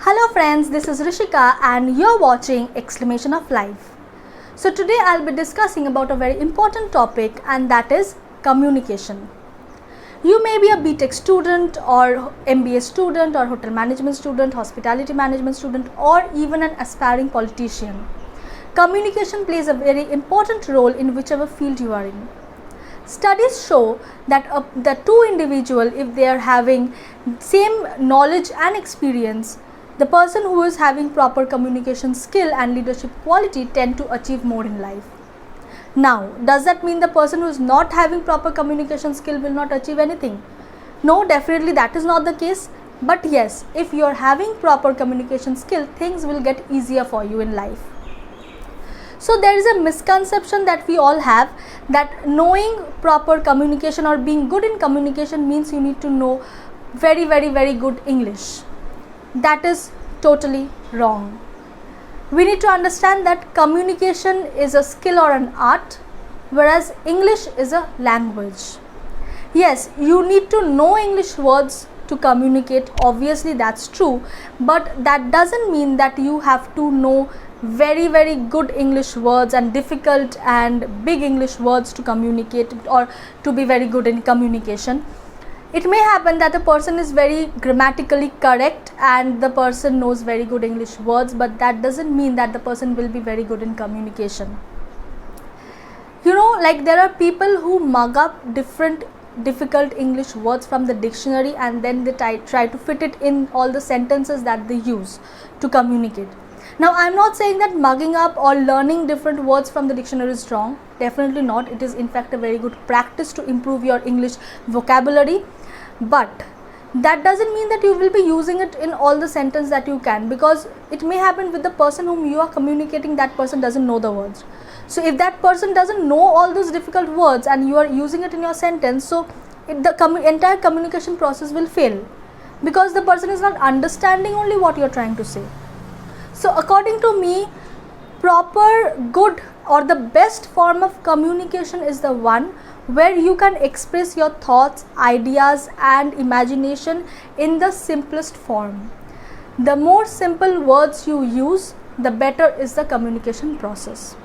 Hello friends, this is Rishika and you're watching Exclamation of Life. So today I'll be discussing about a very important topic, and that is communication. You may be a BTech student or MBA student or hotel management student, hospitality management student, or even an aspiring politician. Communication plays a very important role in whichever field you are in. Studies show that the two individuals, if they are having same knowledge and experience, the person who is having proper communication skill and leadership quality tend to achieve more in life. Now, does that mean the person who is not having proper communication skill will not achieve anything? No, definitely that is not the case. But yes, if you are having proper communication skill, things will get easier for you in life. So there is a misconception that we all have that knowing proper communication or being good in communication means you need to know very good English. That is totally wrong. We need to understand that communication is a skill or an art, whereas English is a language. Yes, you need to know English words to communicate, obviously that's true, but that doesn't mean that you have to know very good English words and difficult and big English words to communicate or to be very good in communication. It may happen that the person is very grammatically correct and the person knows very good English words, but that doesn't mean that the person will be very good in communication. You know, like there are people who mug up different difficult English words from the dictionary and then they try to fit it in all the sentences that they use to communicate. Now, I'm not saying that mugging up or learning different words from the dictionary is wrong. Definitely not. It is in fact a very good practice to improve your English vocabulary. But that doesn't mean that you will be using it in all the sentence that you can, because it may happen with the person whom you are communicating, that person doesn't know the words. So if that person doesn't know all those difficult words and you are using it in your sentence, so the entire communication process will fail, because the person is not understanding only what you are trying to say. So according to me, proper, good or the best form of communication is the one where you can express your thoughts, ideas and imagination in the simplest form. The more simple words you use, the better is the communication process.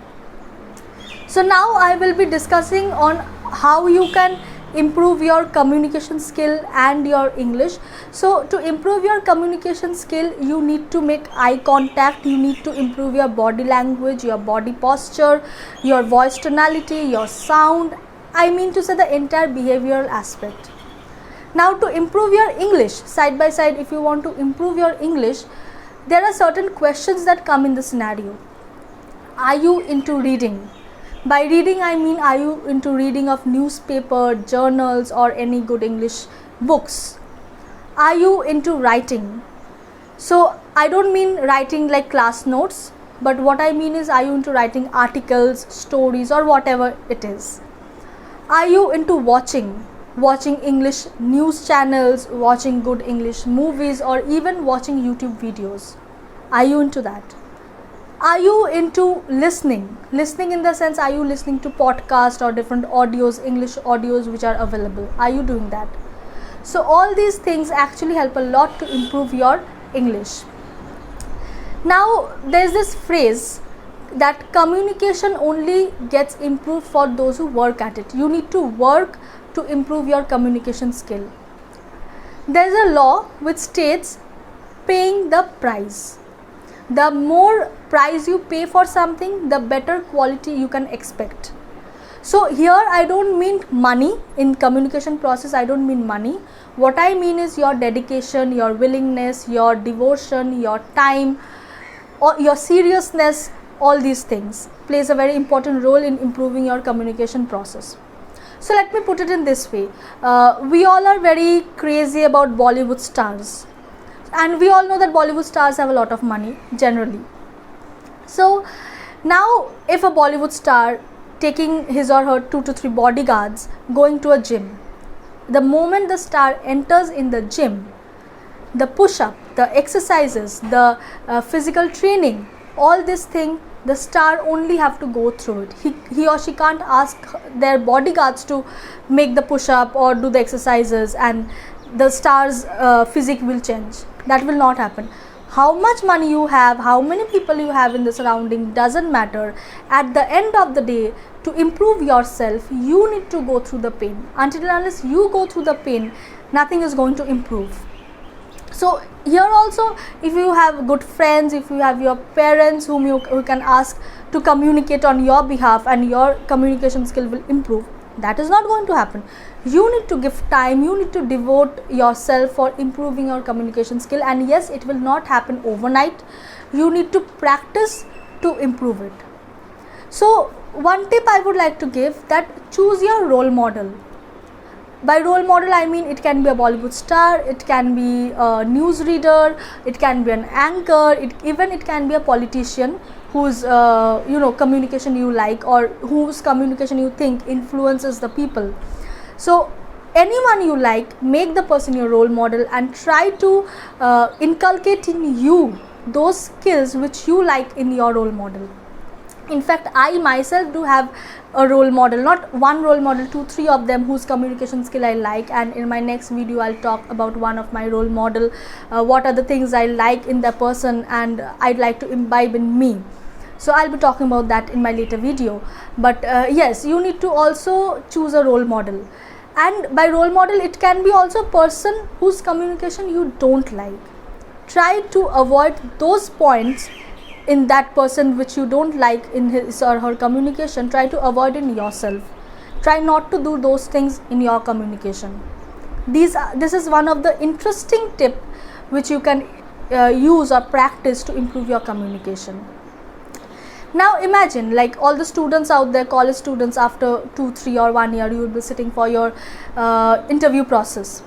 So now I will be discussing on how you can improve your communication skill and your English. So to improve your communication skill, you need to make eye contact, you need to improve your body language, your body posture, your voice tonality, your sound, I mean to say the entire behavioral aspect. Now to improve your English, side by side, if you want to improve your English, there are certain questions that come in the scenario. Are you into reading? By reading I mean, are you into reading of newspaper, journals or any good English books? Are you into writing? So I don't mean writing like class notes, but what I mean is, are you into writing articles, stories or whatever it is? Are you into watching English news channels, watching good English movies or even watching YouTube videos? Are you into that? Are you into listening in the sense, are you listening to podcasts or different audios, English audios which are available? Are you doing that? So all these things actually help a lot to improve your English. Now there's this phrase that communication only gets improved for those who work at it. You need to work to improve your communication skill. There's a law which states paying the price. The more price you pay for something, the better quality you can expect. So here I don't mean money. In communication process I don't mean money. What I mean is your dedication, your willingness, your devotion, your time or your seriousness. All these things plays a very important role in improving your communication process. So let me put it in this way. We all are very crazy about Bollywood stars. And we all know that Bollywood stars have a lot of money generally. So now if a Bollywood star taking his or her 2 to 3 bodyguards going to a gym, the moment the star enters in the gym, the push-up, the exercises, the physical training, all this thing, the star only have to go through it. He or she can't ask their bodyguards to make the push-up or do the exercises and the star's physique will change. That will not happen. How much money you have, how many people you have in the surrounding doesn't matter. At the end of the day, to improve yourself, you need to go through the pain. Until and unless you go through the pain, nothing is going to improve. So here also, if you have good friends, if you have your parents whom you can ask to communicate on your behalf, and your communication skill will improve, that is not going to happen. You need to give time, you need to devote yourself for improving your communication skill, and yes, it will not happen overnight. You need to practice to improve it. So one tip I would like to give, that choose your role model. By role model, I mean it can be a Bollywood star, it can be a newsreader, it can be an anchor, even it can be a politician whose communication you like, or whose communication you think influences the people. So anyone you like, make the person your role model and try to inculcate in you those skills which you like in your role model. In fact, I myself do have a role model, not one role model, 2-3 of them whose communication skill I like, and in my next video I'll talk about one of my role model, what are the things I like in the person and I'd like to imbibe in me. So I'll be talking about that in my later video. But yes, you need to also choose a role model, and by role model it can be also a person whose communication you don't like. Try to avoid those points in that person which you don't like in his or her communication. Try to avoid in yourself. Try not to do those things in your communication. This is one of the interesting tip which you can use or practice to improve your communication. Now imagine, like all the students out there, college students, after 2, 3 or 1 year you will be sitting for your interview process.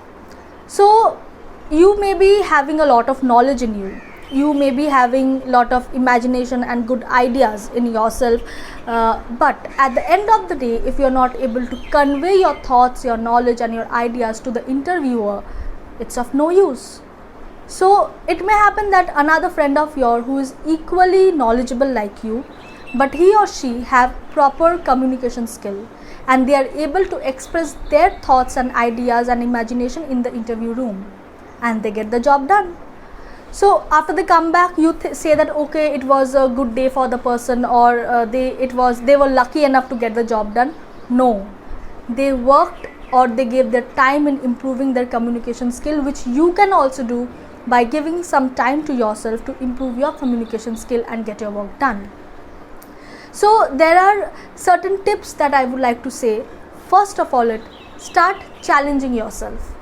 So you may be having a lot of knowledge in you. You may be having a lot of imagination and good ideas in yourself, but at the end of the day, if you are not able to convey your thoughts, your knowledge and your ideas to the interviewer, it's of no use. So it may happen that another friend of yours who is equally knowledgeable like you, but he or she have proper communication skill and they are able to express their thoughts and ideas and imagination in the interview room, and they get the job done. So after they come back, you say that okay, it was a good day for the person, or they were lucky enough to get the job done. No, they worked or they gave their time in improving their communication skill, which you can also do by giving some time to yourself to improve your communication skill and get your work done. So there are certain tips that I would like to say. First of all, start challenging yourself.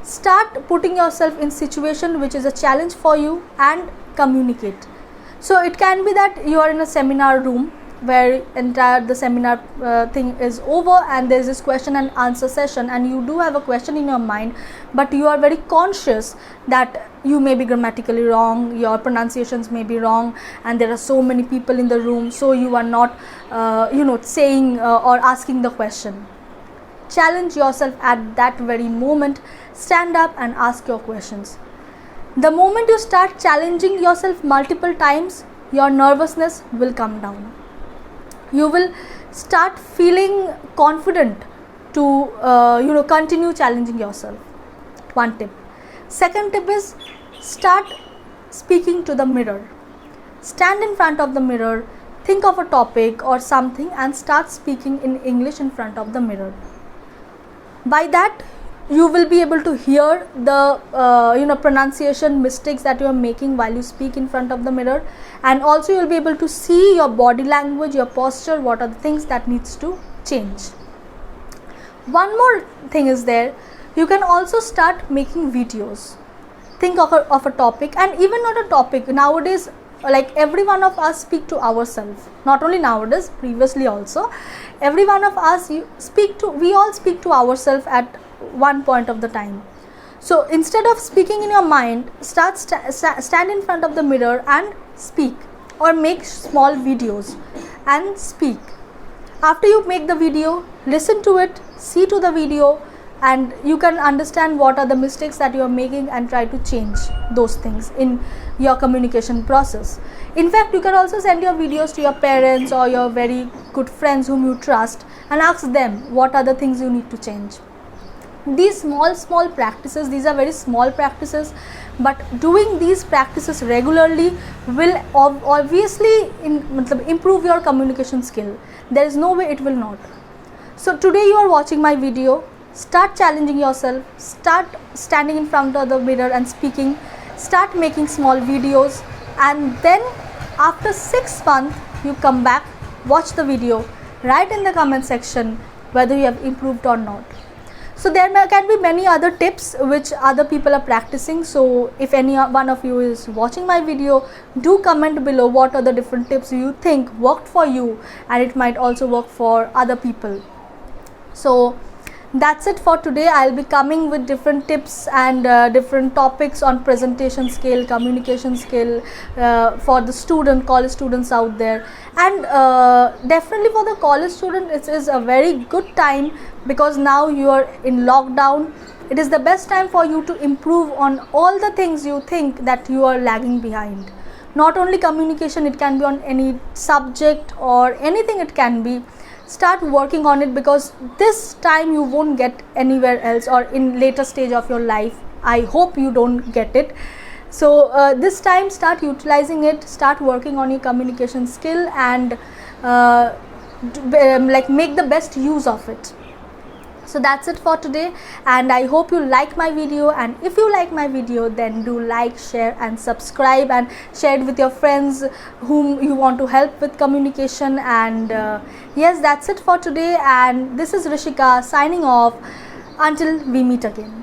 Start putting yourself in situation which is a challenge for you and communicate. So it can be that you are in a seminar room where the seminar thing is over and there is this question and answer session, and you do have a question in your mind, but you are very conscious that you may be grammatically wrong, your pronunciations may be wrong, and there are so many people in the room, so you are not saying or asking the question. Challenge yourself at that very moment. Stand up and ask your questions. The moment you start challenging yourself multiple times, your nervousness will come down. You will start feeling confident to continue challenging yourself. One tip. Second tip is start speaking to the mirror. Stand in front of the mirror, think of a topic or something and start speaking in English in front of the mirror. By that, you will be able to hear the pronunciation mistakes that you are making while you speak in front of the mirror, and also you will be able to see your body language, your posture, what are the things that needs to change. One more thing is there, you can also start making videos. Think of a topic, and even not a topic, nowadays like every one of us speak to ourselves. Not only nowadays, previously also, every one of us we all speak to ourselves at one point of the time. So instead of speaking in your mind, stand in front of the mirror and speak, or make small videos and speak. After you make the video, listen to it, see to the video, and you can understand what are the mistakes that you are making and try to change those things in your communication process. In fact, you can also send your videos to your parents or your very good friends whom you trust and ask them what are the things you need to change. These small practices, these are very small practices, but doing these practices regularly will obviously improve your communication skill. There is no way it will not. So today you are watching my video, start challenging yourself, start standing in front of the mirror and speaking, start making small videos, and then after 6 months you come back, watch the video, write in the comment section whether you have improved or not. So there can be many other tips which other people are practicing. So if any one of you is watching my video, do comment below what are the different tips you think worked for you, and it might also work for other people. So that's it for today. I'll be coming with different tips and different topics on presentation skill, communication skill for the college students out there. And definitely for the college student, it is a very good time because now you are in lockdown. It is the best time for you to improve on all the things you think that you are lagging behind. Not only communication, it can be on any subject or anything it can be. Start working on it, because this time you won't get anywhere else, or in later stage of your life I hope you don't get it. So this time start utilizing it, start working on your communication skill, and make the best use of it. So that's it for today, and I hope you like my video. And if you like my video, then do like, share and subscribe, and share it with your friends whom you want to help with communication. And yes, that's it for today, and this is Rishika signing off until we meet again.